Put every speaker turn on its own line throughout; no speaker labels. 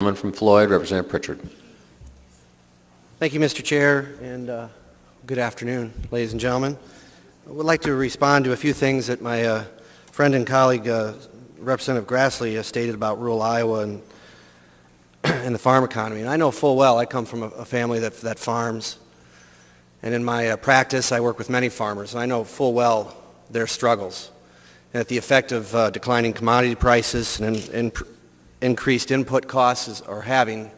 From Floyd, Representative Prichard.
Thank you, Mr. Chair, and good afternoon, ladies and gentlemen. I would like to respond to a few things that my friend and colleague, Representative Grassley, stated about rural Iowa and the farm economy. And I know full well I come from a family that farms, and in my practice I work with many farmers, and I know full well their struggles and that the effect of declining commodity prices and increased input costs are having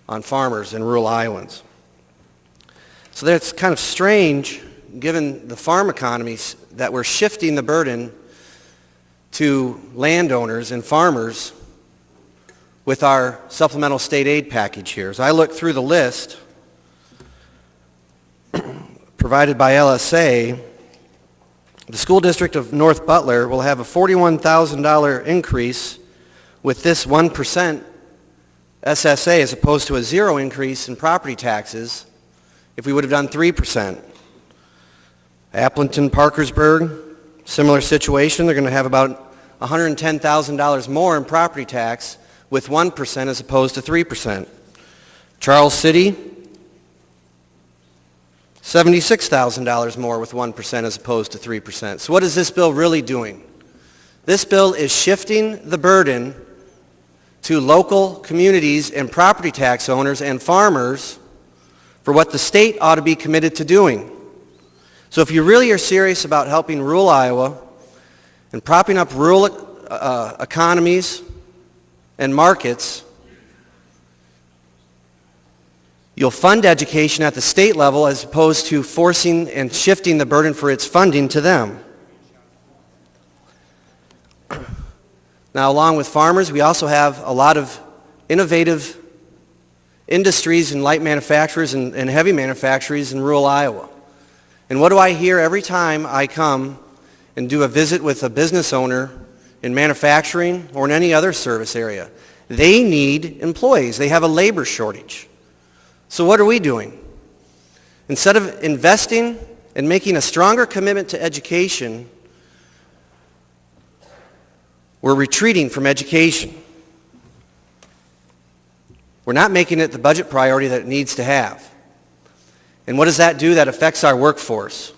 on farmers and rural Iowans. So that's kind of strange, given the farm economies, that we're shifting the burden to landowners and farmers with our supplemental state aid package here. As I look through the list provided by LSA, the school district of North Butler will have a $41,000 increase with this 1% SSA as opposed to a zero increase in property taxes if we would have done 3%. Appleton, Parkersburg, similar situation. They're going to have about $110,000 more in property tax with 1% as opposed to 3%. Charles City, $76,000 more with 1% as opposed to 3%. So what is this bill really doing? This bill is shifting the burden to local communities and property tax owners and farmers for what the state ought to be committed to doing. So if you really are serious about helping rural Iowa and propping up rural economies and markets, you'll fund education at the state level as opposed to forcing and shifting the burden for its funding to them. Now, along with farmers, we also have a lot of innovative industries and light manufacturers and heavy manufacturers in rural Iowa. And what do I hear every time I come and do a visit with a business owner in manufacturing or in any other service area? They need employees. They have a labor shortage. So what are we doing? Instead of investing and making a stronger commitment to education, we're retreating from education. We're not making it the budget priority that it needs to have. And what does that do? That affects our workforce.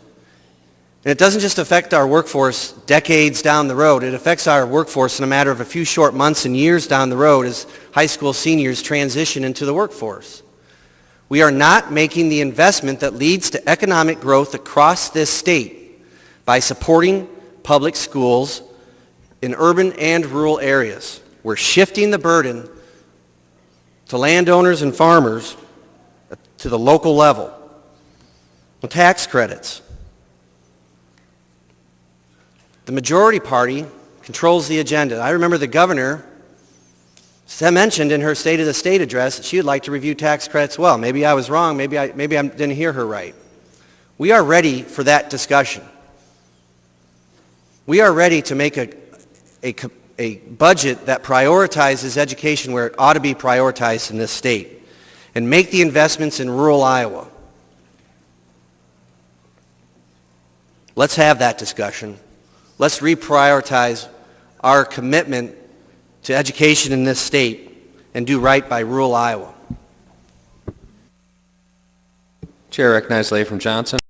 And it doesn't just affect our workforce decades down the road. It affects our workforce in a matter of a few short months and years down the road as high school seniors transition into the workforce. We are not making the investment that leads to economic growth across this state by supporting public schools in urban and rural areas. We're shifting the burden to landowners and farmers to the local level. Well, tax credits. The majority party controls the agenda. I remember the governor mentioned in her State of the State address that she would like to review tax credits. Well, maybe I was wrong. Maybe I didn't hear her right. We are ready for that discussion. We are ready to make a budget that prioritizes education where it ought to be prioritized in this state and make the investments in rural Iowa. Let's have that discussion. Let's reprioritize our commitment to education in this state and do right by rural Iowa.
Chair recognizes the lady from Johnson.